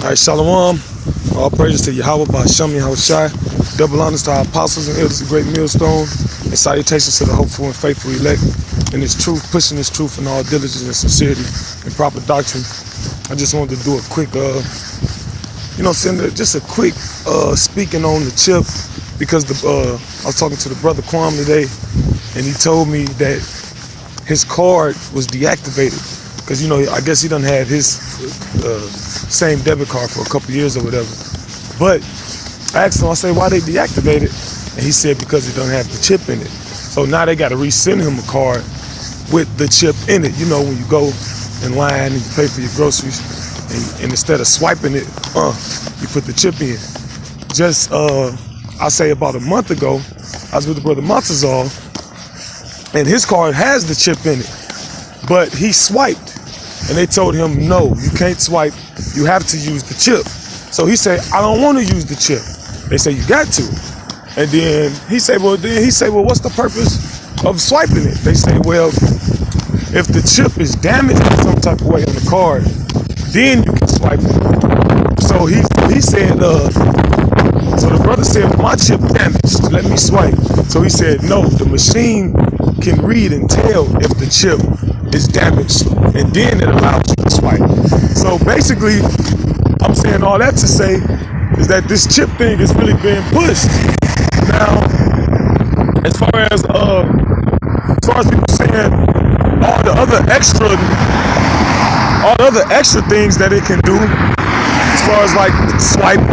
All right, Shalom. All praises to Yahweh, Ba'Shem Yahushai. Double honors to our apostles and elders of Great Millstone. And salutations to the hopeful and faithful elect in this truth, pushing this truth in all diligence and sincerity and proper doctrine. I just wanted to do a quick, just a quick speaking on the chip, because I was talking to the brother Kwam today, and he told me that his card was deactivated because, I guess he done had his same debit card for a couple years or whatever. But I asked him, I said, why they deactivated? And he said because it don't have the chip in it. So now they got to resend him a card with the chip in it. When you go in line and you pay for your groceries, and instead of swiping it, you put the chip in. Just, I say about a month ago, I was with the brother Montezal, and his card has the chip in it, but he swiped, and they told him, no, you can't swipe, you have to use the chip. So he said, I don't want to use the chip. They say, you got to. And then he said, well, what's the purpose of swiping it? They say, well, if the chip is damaged in some type of way on the card, then you can swipe it. So he said, so the brother said, my chip damaged, let me swipe. So he said, no, the machine can read and tell if the chip is damaged, and then it allows you to swipe. So basically, I'm saying all that to say is that this chip thing is really being pushed. Now, as far as people saying all the other extra things that it can do, as far as like swipe,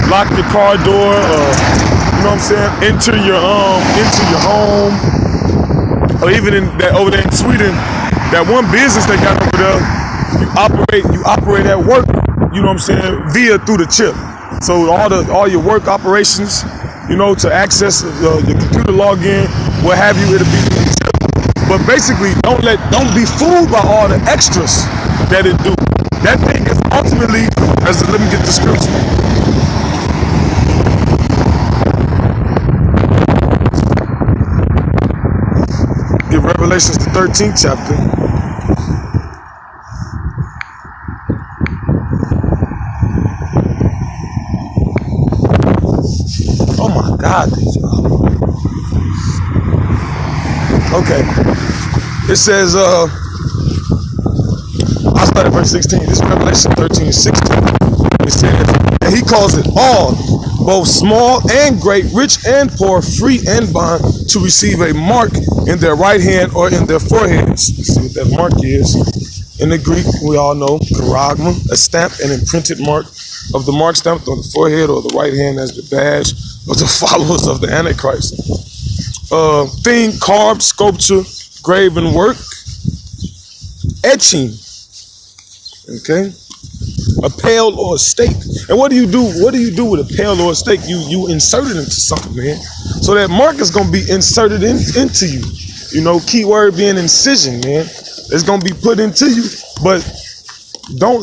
lock your car door, enter your home, or even over there in Sweden, that one business they got over there, you operate at work, via through the chip. So all your work operations, to access your computer login, what have you, it'll be through the chip. But basically, don't be fooled by all the extras that it do. That thing is ultimately, let me get the scripture. Get Revelations, the 13th chapter. Oh my God, okay. It says, I'll start at verse 16. This is Revelation 13 and 16. It says, and he calls it all, both small and great, rich and poor, free and bond, to receive a mark in their right hand or in their foreheads. Let's see what that mark is. In the Greek, we all know, charagma, a stamp, an imprinted mark of the mark stamped on the forehead or the right hand as the badge of the followers of the Antichrist. Thing, carved, sculpture, graven work, etching, okay, a pail or a stake. And what do you do? What do you do with a pail or a stake? You insert it into something, man. So that mark is gonna be inserted into you. Keyword being incision, man. It's gonna be put into you. But don't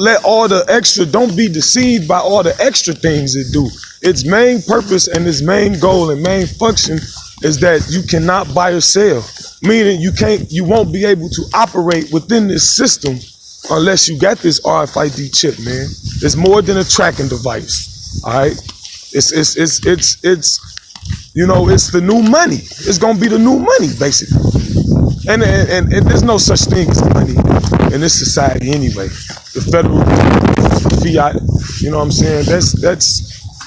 be deceived by all the extra things it do. Its main purpose and its main goal and main function is that you cannot buy or sell. Meaning you won't be able to operate within this system unless you got this RFID chip, man. It's more than a tracking device. All right. It's the new money. It's gonna be the new money, basically. And there's no such thing as money in this society anyway. The federal fiat,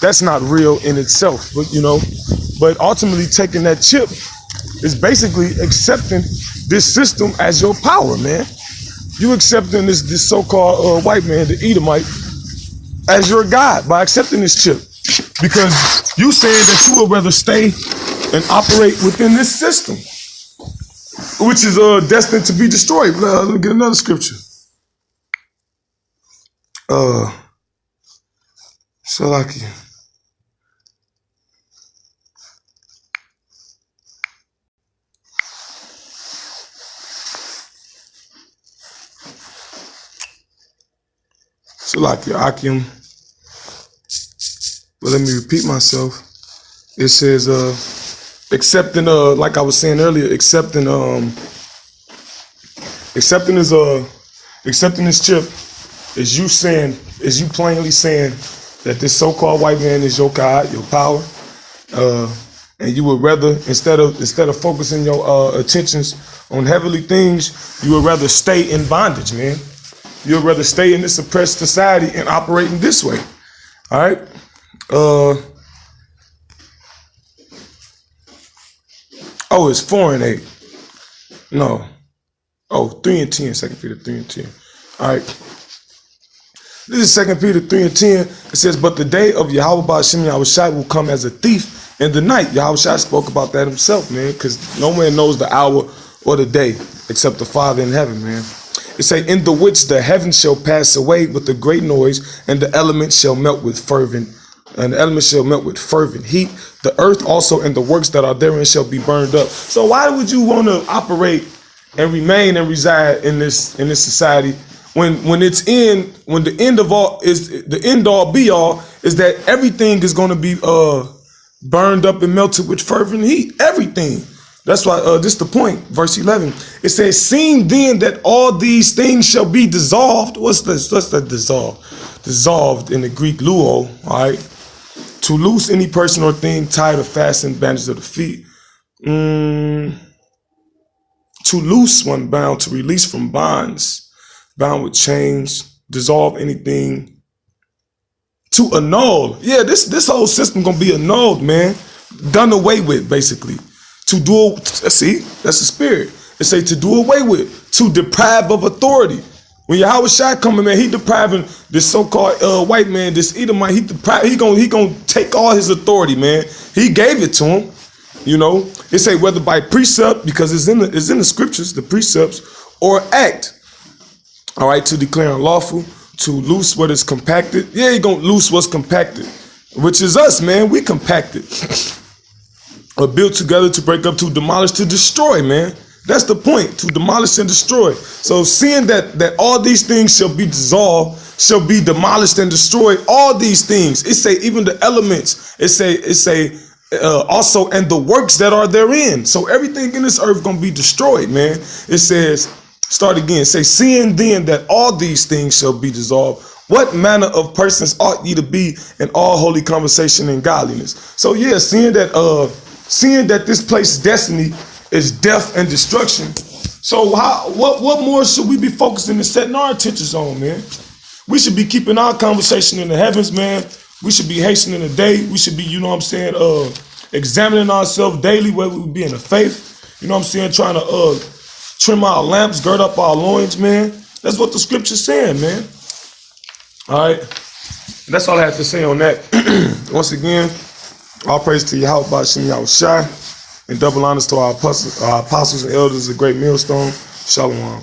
that's not real in itself. But ultimately taking that chip is basically accepting this system as your power, man. You accepting this so-called white man, the Edomite, as your God by accepting this chip. Because you saying that you would rather stay and operate within this system, which is destined to be destroyed. Let me get another scripture. Salaki. Akim. But let me repeat myself. It says, accepting, like I was saying earlier, accepting this chip is you plainly saying that this so-called white man is your God, your power, and you would rather, instead of focusing your attentions on heavenly things, you would rather stay in bondage, man. You would rather stay in this oppressed society and operating this way. All right. Oh, it's 4 and 8. No. Oh, 3 and 10. 2 Peter 3 and 10. All right. This is 2 Peter 3 and 10. It says, but the day of Yahweh Ba'ashem Yahushua will come as a thief in the night. Yahushua spoke about that himself, man, because no man knows the hour or the day except the Father in heaven, man. It say, in the which the heavens shall pass away with a great noise, and the elements shall melt with fervent heat. The earth also and the works that are therein shall be burned up. So why would you want to operate and remain and reside in this society when the end of all is the end all be all is that everything is going to be burned up and melted with fervent heat? Everything. That's why this is the point. Verse 11. It says, seeing then that all these things shall be dissolved. What's the dissolve? Dissolved in the Greek luo, all right? To loose any person or thing tied or fastened, bandages of the feet. To loose one bound, to release from bonds, bound with chains, dissolve anything. To annul. Yeah, this whole system gonna be annulled, man. Done away with, basically. To do, see, that's the spirit. It say to do away with, to deprive of authority. When Yahweh Shai coming, man, he depriving this so-called white man, this Edomite, he gonna take all his authority, man. He gave it to him, you know. It say whether by precept, because it's in the scriptures, the precepts, or act, all right, to declare unlawful, to loose what is compacted. Yeah, he gonna loose what's compacted, which is us, man. We compacted. Or built together, to break up, to demolish, to destroy, man. That's the point, to demolish and destroy. So seeing that all these things shall be dissolved, shall be demolished and destroyed, all these things, it say even the elements, it say also, and the works that are therein. So everything in this earth gonna be destroyed, man. It says, start again, it say, seeing then that all these things shall be dissolved, what manner of persons ought ye to be in all holy conversation and godliness? So yeah, seeing that this place's destiny is death and destruction. So what more should we be focusing and setting our attentions on, man? We should be keeping our conversation in the heavens, man. We should be hastening the day. We should be, you know what I'm saying, examining ourselves daily, whether we be in the faith, you know what I'm saying, trying to trim our lamps, gird up our loins, man. That's what the scripture's saying, man. All right. That's all I have to say on that. Once again, all praise to Yahweh Ba'ashem Yahushua, and double honors to our apostles and elders of Great Millstone. Shalom.